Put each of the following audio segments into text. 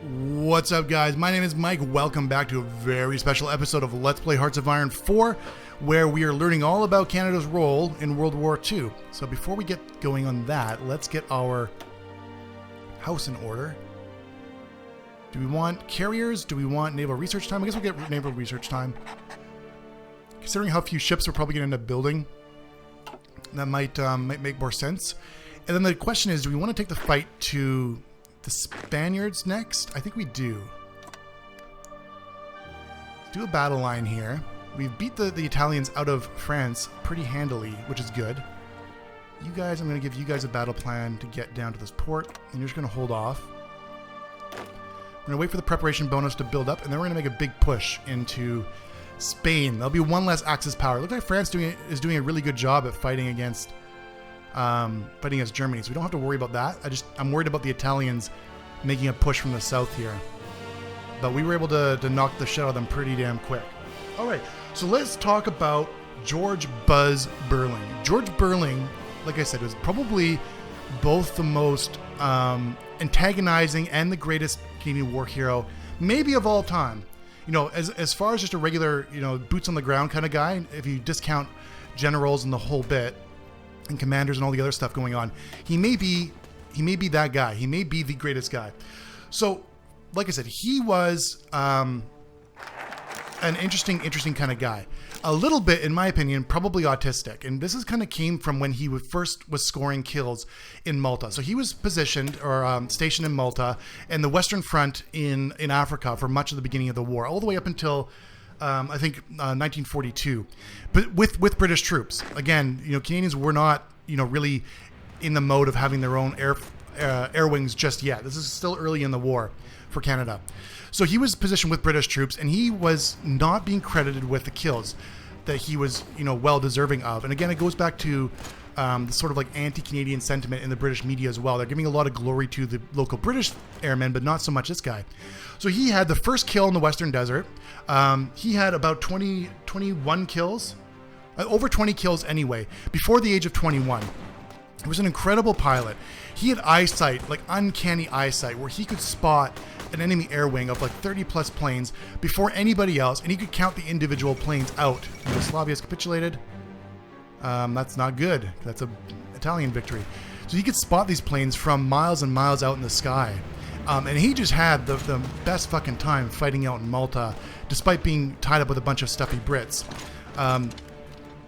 What's up, guys? My name is Mike. Welcome back to a very special episode of Let's Play Hearts of Iron 4, where we are learning all about Canada's role in World War II. So before we get going on that, let's get our house in order. Do we want carriers? Do we want naval research time? I guess we'll get naval research time. Considering how few ships we're probably going to end up building, that might make more sense. And then the question is, do we want to take the fight to the Spaniards next? I think we do. Let's do a battle line here. We've beat the Italians out of France pretty handily, which is good. You guys, I'm going to give you guys a battle plan to get down to this port, and you're just going to hold off. We're going to wait for the preparation bonus to build up, and then we're going to make a big push into Spain. There'll be one less Axis power. It looks like France is doing a really good job at fighting against Germany, so we don't have to worry about that. I'm worried about the Italians making a push from the south here. But we were able to knock the shit out of them pretty damn quick. Alright, so let's talk about George Buzz Burling. George Burling, like I said, was probably both the most antagonizing and the greatest Canadian war hero, maybe of all time. You know, as far as just a regular, boots on the ground kind of guy, if you discount generals and the whole bit, and commanders and all the other stuff going on, he may be that guy. He may be the greatest guy. So, like I said, he was an interesting kind of guy. A little bit, in my opinion, probably autistic. And this is kind of came from when he first was scoring kills in Malta. So he was positioned or stationed in Malta and the Western Front in Africa for much of the beginning of the war, all the way up until I think 1942, but with British troops. Again, Canadians were not, really in the mode of having their own air wings just yet. This is still early in the war for Canada. So he was positioned with British troops, and he was not being credited with the kills that he was, well deserving of. And again, it goes back to the sort of like anti-Canadian sentiment in the British media as well. They're giving a lot of glory to the local British airmen, but not so much this guy. So he had the first kill in the Western Desert. He had about 21 kills, over 20 kills anyway, before the age of 21. He was an incredible pilot. He had eyesight, like uncanny eyesight, where he could spot an enemy air wing of like 30 plus planes before anybody else, and he could count the individual planes out. Yugoslavia's capitulated. That's not good. That's an Italian victory. So he could spot these planes from miles and miles out in the sky. And he just had the best fucking time fighting out in Malta, despite being tied up with a bunch of stuffy Brits.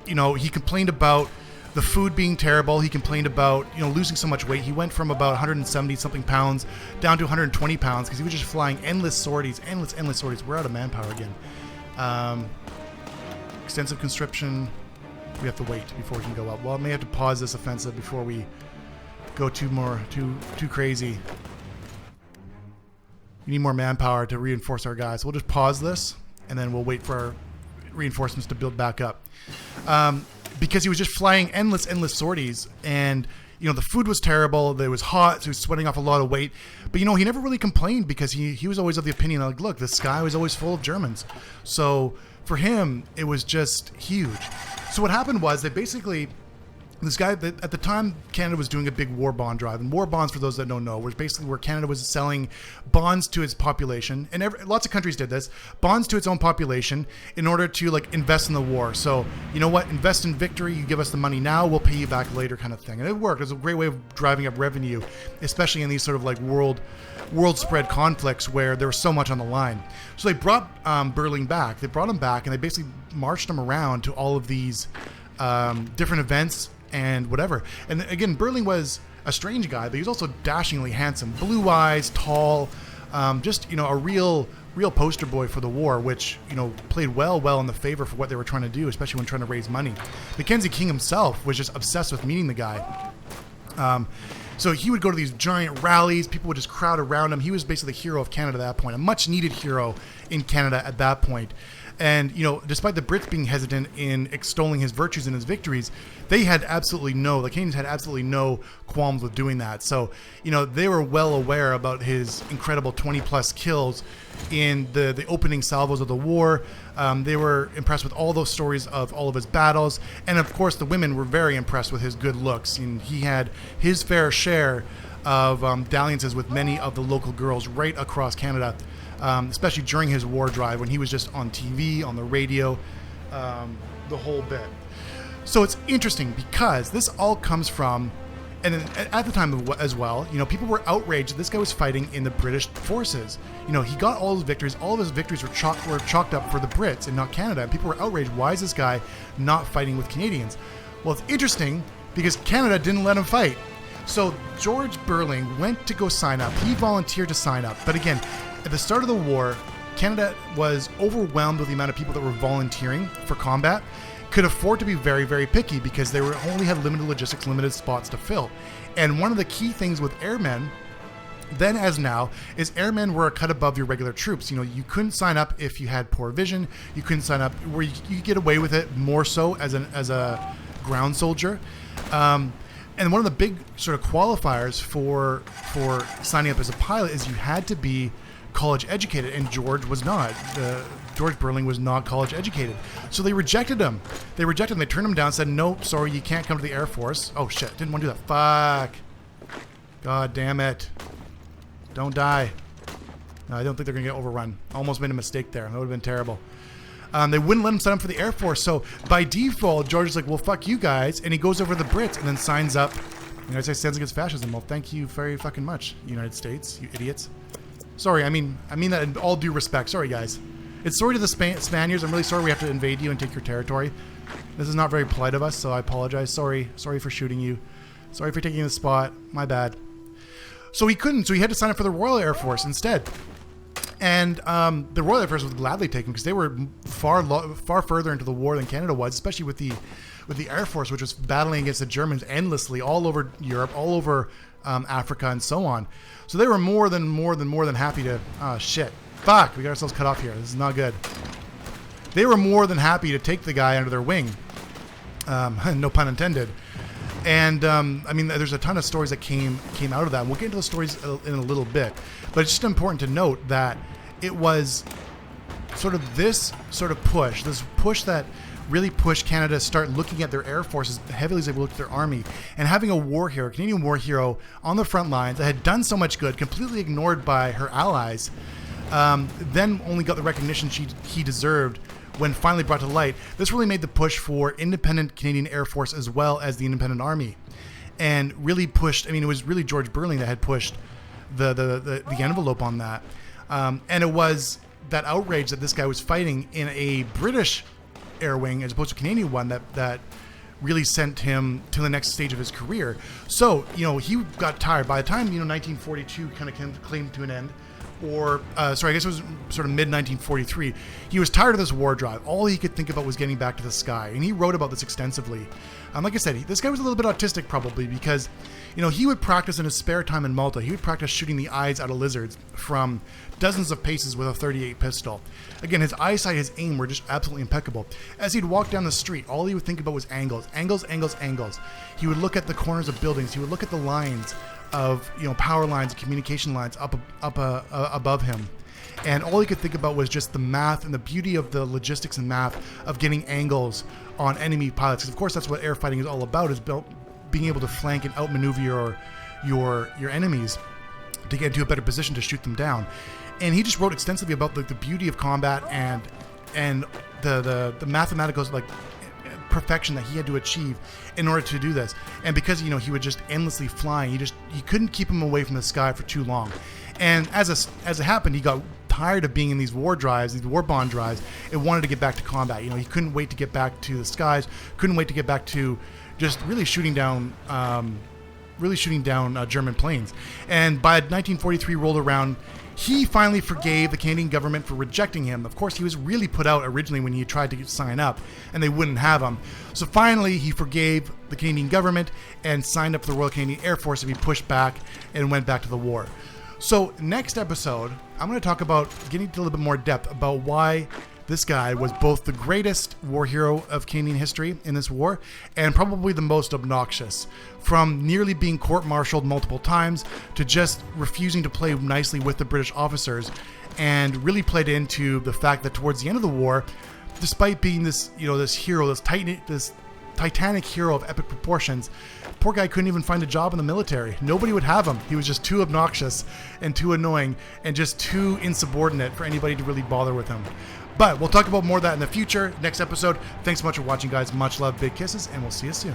He complained about the food being terrible. He complained about, losing so much weight. He went from about 170 something pounds down to 120 pounds because he was just flying endless sorties. We're out of manpower again. Extensive conscription. We have to wait before we can go up. Well, I may have to pause this offensive before we go too crazy. We need more manpower to reinforce our guys. So we'll just pause this, and then we'll wait for our reinforcements to build back up. Because he was just flying endless sorties, and the food was terrible. It was hot, so he was sweating off a lot of weight. But he never really complained because he was always of the opinion like, look, the sky was always full of Germans. So for him, it was just huge. So what happened was they basically, this guy, at the time, Canada was doing a big war bond drive. And war bonds, for those that don't know, was basically where Canada was selling bonds to its population. And lots of countries did this, bonds to its own population in order to like invest in the war. So, you know what, invest in victory, you give us the money now, we'll pay you back later kind of thing. And it worked. It was a great way of driving up revenue, especially in these sort of like world spread conflicts where there was so much on the line. So they brought Burling back. They brought him back, and they basically marched him around to all of these different events and whatever. And again, Burling was a strange guy, but he was also dashingly handsome. Blue eyes, tall, just, a real poster boy for the war, which, played well in the favor for what they were trying to do, especially when trying to raise money. Mackenzie King himself was just obsessed with meeting the guy. So he would go to these giant rallies. People would just crowd around him. He was basically the hero of Canada at that point, a much needed hero in Canada at that point. And, despite the Brits being hesitant in extolling his virtues and his victories, the Canadians had absolutely no qualms with doing that. So, they were well aware about his incredible 20 plus kills in the opening salvos of the war. They were impressed with all those stories of all of his battles. And of course, the women were very impressed with his good looks. And he had his fair share of dalliances with many of the local girls right across Canada, especially during his war drive when he was just on TV, on the radio, the whole bit. So it's interesting because this all comes from, and at the time as well, you know, people were outraged that this guy was fighting in the British forces. You know, he got all his victories. All of his victories were chalked up for the Brits and not Canada. And people were outraged. Why is this guy not fighting with Canadians? Well, it's interesting because Canada didn't let him fight. So George Burling went to go sign up. He volunteered to sign up. But again, at the start of the war, Canada was overwhelmed with the amount of people that were volunteering for combat. Could afford to be very, very picky because they only had limited logistics, limited spots to fill. And one of the key things with airmen, then as now, is airmen were cut above your regular troops. You know, you couldn't sign up if you had poor vision. You couldn't sign up where you could get away with it more so as a ground soldier. And one of the big sort of qualifiers for signing up as a pilot is you had to be college educated, and George was not. George Burling was not college educated. So they rejected him. They turned him down, said, nope, sorry, you can't come to the Air Force. Oh shit, didn't want to do that. Fuck. God damn it. Don't die. No, I don't think they're going to get overrun. Almost made a mistake there. That would have been terrible. They wouldn't let him sign up for the Air Force. So by default, George is like, well, fuck you guys. And he goes over to the Brits and then signs up. The United States stands against fascism. Well, thank you very fucking much, United States, you idiots. Sorry, I mean that in all due respect. Sorry, guys. It's sorry to the Spaniards. I'm really sorry we have to invade you and take your territory. This is not very polite of us, so I apologize. Sorry for shooting you. Sorry for taking the spot. My bad. So he couldn't. So he had to sign up for the Royal Air Force instead. And the Royal Air Force would gladly take him because they were far further into the war than Canada was, especially with the Air Force, which was battling against the Germans endlessly all over Europe, all over Africa, and so on. So they were more than happy to. Oh shit. Fuck, we got ourselves cut off here. This is not good. They were more than happy to take the guy under their wing. No pun intended. And I mean, there's a ton of stories that came out of that. We'll get into the stories in a little bit. But it's just important to note that it was sort of this push that really pushed Canada to start looking at their air forces heavily as they looked at their army, and having a war hero, a Canadian war hero on the front lines that had done so much good, completely ignored by her allies, then only got the recognition he deserved when finally brought to light. This really made the push for independent Canadian Air Force as well as the independent army, and really pushed. I mean, it was really George Burling that had pushed the envelope on that, and it was that outrage that this guy was fighting in a British air wing as opposed to a Canadian one that really sent him to the next stage of his career. So, you know, he got tired. By the time, 1942 kind of came to an end, or I guess it was sort of mid-1943, he was tired of this war drive. All he could think about was getting back to the sky, and he wrote about this extensively. Like I said, this guy was a little bit autistic probably because, he would practice in his spare time in Malta. He would practice shooting the eyes out of lizards from dozens of paces with a .38 pistol. Again, his eyesight, his aim were just absolutely impeccable. As he'd walk down the street, all he would think about was angles. He would look at the corners of buildings. He would look at the lines of power lines and communication lines up above him, and all he could think about was just the math and the beauty of the logistics and math of getting angles on enemy pilots. Because of course that's what air fighting is all about, is being able to flank and outmaneuver your enemies to get into a better position to shoot them down. And he just wrote extensively about the beauty of combat and the mathematical perfection that he had to achieve in order to do this. And because he would just endlessly flying, you couldn't keep him away from the sky for too long. And as it happened, he got tired of being in these war drives, these war bond drives, and wanted to get back to combat. He couldn't wait to get back to the skies, couldn't wait to get back to just really shooting down German planes. And by 1943 rolled around, he finally forgave the Canadian government for rejecting him. Of course, he was really put out originally when he tried to sign up, and they wouldn't have him. So finally, he forgave the Canadian government and signed up for the Royal Canadian Air Force to be pushed back and went back to the war. So next episode, I'm going to talk about getting into a little bit more depth about why this guy was both the greatest war hero of Canadian history in this war and probably the most obnoxious, from nearly being court-martialed multiple times to just refusing to play nicely with the British officers, and really played into the fact that towards the end of the war, despite being this, this hero, this Titanic hero of epic proportions. Poor guy couldn't even find a job in the military. Nobody would have him. He was just too obnoxious and too annoying and just too insubordinate for anybody to really bother with him. But we'll talk about more of that in the future, next episode. Thanks so much for watching, guys. Much love, big kisses, and we'll see you soon.